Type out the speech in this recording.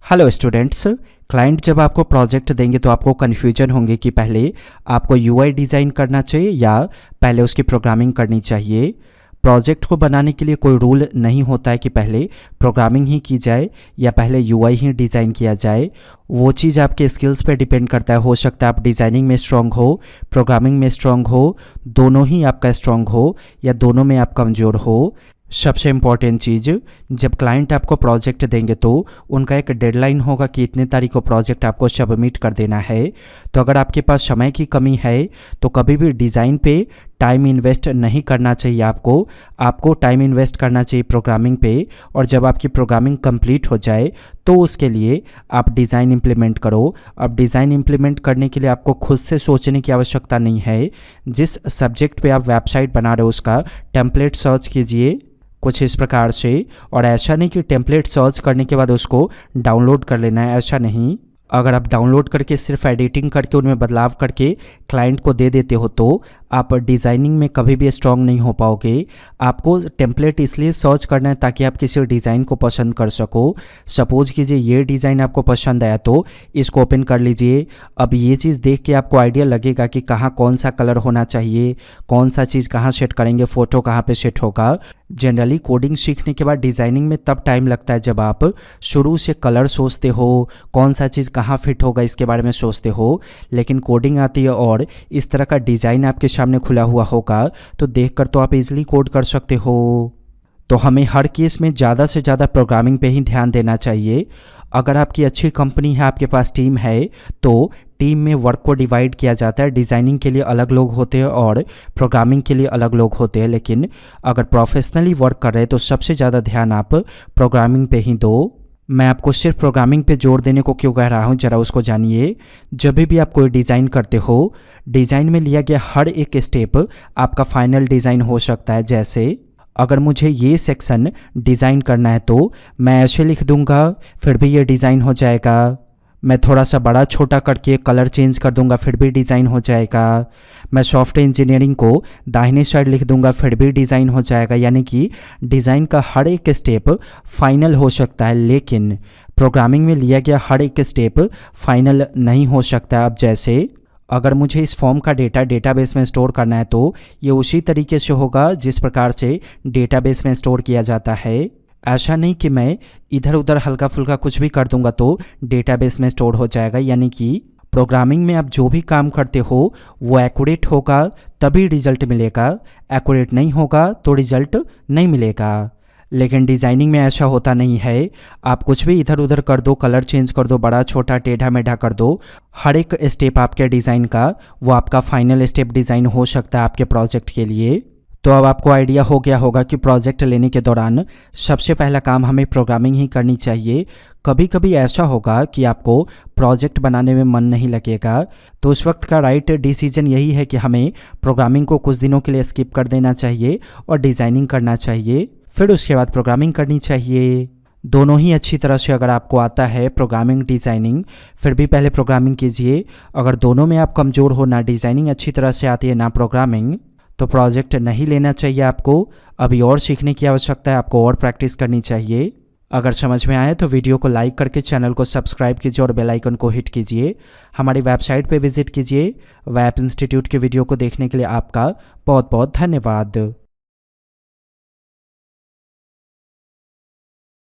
Hello students. Client जब आपको project देंगे तो आपको कन्फ्यूजन होंगे कि पहले आपको यूआई डिज़ाइन करना चाहिए या पहले उसकी प्रोग्रामिंग करनी चाहिए। प्रोजेक्ट को बनाने के लिए कोई रूल नहीं होता है कि पहले प्रोग्रामिंग ही की जाए या पहले यूआई ही डिज़ाइन किया जाए। वो चीज़ आपके स्किल्स पे डिपेंड करता है। हो सकता है आप डिज़ाइनिंग में स्ट्रांग हो, प्रोग्रामिंग में स्ट्रांग हो, दोनों ही आपका स्ट्रांग हो या दोनों में आप कमज़ोर हो। सबसे इम्पॉर्टेंट चीज़, जब क्लाइंट आपको प्रोजेक्ट देंगे तो उनका एक डेडलाइन होगा कि इतने तारीख को प्रोजेक्ट आपको सबमिट कर देना है। तो अगर आपके पास समय की कमी है तो कभी भी डिज़ाइन पे टाइम इन्वेस्ट नहीं करना चाहिए। आपको टाइम इन्वेस्ट करना चाहिए प्रोग्रामिंग पे, और जब आपकी प्रोग्रामिंग कंप्लीट हो जाए तो उसके लिए आप डिज़ाइन इम्प्लीमेंट करो। अब डिज़ाइन इम्प्लीमेंट करने के लिए आपको खुद से सोचने की आवश्यकता नहीं है। जिस सब्जेक्ट पे आप वेबसाइट बना रहे हो उसका टेम्पलेट सर्च कीजिए कुछ इस प्रकार से, और ऐसा नहीं कि टेम्पलेट सर्च करने के बाद उसको डाउनलोड कर लेना है, ऐसा नहीं। अगर आप डाउनलोड करके सिर्फ एडिटिंग करके उनमें बदलाव करके क्लाइंट को दे देते हो तो आप डिज़ाइनिंग में कभी भी स्ट्रांग नहीं हो पाओगे। आपको टेम्पलेट इसलिए सर्च करना है ताकि आप किसी डिज़ाइन को पसंद कर सको। सपोज कीजिए ये डिज़ाइन आपको पसंद आया तो इसको ओपन कर लीजिए। अब ये चीज़ देख के आपको आइडिया लगेगा कि कहाँ कौन सा कलर होना चाहिए, कौन सा चीज़ कहाँ सेट करेंगे, फ़ोटो कहाँ पे सेट होगा। जनरली कोडिंग सीखने के बाद डिज़ाइनिंग में तब टाइम लगता है जब आप शुरू से कलर सोचते हो, कौन सा चीज़ कहाँ फिट होगा इसके बारे में सोचते हो। लेकिन कोडिंग आती है और इस तरह का डिज़ाइन आपके सामने खुला हुआ होगा तो देखकर तो आप इजीली कोड कर सकते हो। तो हमें हर केस में ज़्यादा से ज़्यादा प्रोग्रामिंग पे ही ध्यान देना चाहिए। अगर आपकी अच्छी कंपनी है, आपके पास टीम है, तो टीम में वर्क को डिवाइड किया जाता है। डिज़ाइनिंग के लिए अलग लोग होते हैं और प्रोग्रामिंग के लिए अलग लोग होते हैं। लेकिन अगर प्रोफेशनली वर्क कर रहे हैं तो सबसे ज़्यादा ध्यान आप प्रोग्रामिंग पे ही दो। मैं आपको सिर्फ प्रोग्रामिंग पे जोर देने को क्यों कह रहा हूँ, ज़रा उसको जानिए। जब भी आप कोई डिज़ाइन करते हो, डिज़ाइन में लिया गया हर एक स्टेप आपका फाइनल डिज़ाइन हो सकता है। जैसे अगर मुझे ये सेक्शन डिज़ाइन करना है तो मैं ऐसे लिख दूंगा, फिर भी ये डिज़ाइन हो जाएगा। मैं थोड़ा सा बड़ा छोटा करके कलर चेंज कर दूंगा, फिर भी डिज़ाइन हो जाएगा। मैं सॉफ्टवेयर इंजीनियरिंग को दाहिने साइड लिख दूंगा, फिर भी डिज़ाइन हो जाएगा। यानी कि डिज़ाइन का हर एक स्टेप फाइनल हो सकता है, लेकिन प्रोग्रामिंग में लिया गया हर एक स्टेप फाइनल नहीं हो सकता। अब जैसे अगर मुझे इस फॉर्म का डेटा डेटाबेस में स्टोर करना है तो ये उसी तरीके से होगा जिस प्रकार से डेटाबेस में स्टोर किया जाता है। ऐसा नहीं कि मैं इधर उधर हल्का फुल्का कुछ भी कर दूंगा तो डेटाबेस में स्टोर हो जाएगा। यानी कि प्रोग्रामिंग में आप जो भी काम करते हो वो एक्यूरेट होगा तभी रिजल्ट मिलेगा, एक्यूरेट नहीं होगा तो रिजल्ट नहीं मिलेगा। लेकिन डिज़ाइनिंग में ऐसा होता नहीं है। आप कुछ भी इधर उधर कर दो, कलर चेंज कर दो, बड़ा छोटा टेढ़ा मेढ़ा कर दो, हर एक स्टेप आपके डिज़ाइन का वो आपका फाइनल स्टेप डिज़ाइन हो सकता है आपके प्रोजेक्ट के लिए। तो अब आपको आइडिया हो गया होगा कि प्रोजेक्ट लेने के दौरान सबसे पहला काम हमें प्रोग्रामिंग ही करनी चाहिए। कभी कभी ऐसा होगा कि आपको प्रोजेक्ट बनाने में मन नहीं लगेगा, तो उस वक्त का राइट डिसीजन यही है कि हमें प्रोग्रामिंग को कुछ दिनों के लिए स्किप कर देना चाहिए और डिज़ाइनिंग करना चाहिए, फिर उसके बाद प्रोग्रामिंग करनी चाहिए। दोनों ही अच्छी तरह से अगर आपको आता है प्रोग्रामिंग डिज़ाइनिंग, फिर भी पहले प्रोग्रामिंग कीजिए। अगर दोनों में आप कमज़ोर हो, ना डिज़ाइनिंग अच्छी तरह से आती है ना प्रोग्रामिंग, तो प्रोजेक्ट नहीं लेना चाहिए आपको। अभी और सीखने की आवश्यकता है, आपको और प्रैक्टिस करनी चाहिए। अगर समझ में आए तो वीडियो को लाइक करके चैनल को सब्सक्राइब कीजिए और बेल आइकन को हिट कीजिए। हमारी वेबसाइट पे विजिट कीजिए। वेब इंस्टीट्यूट के वीडियो को देखने के लिए आपका बहुत बहुत धन्यवाद।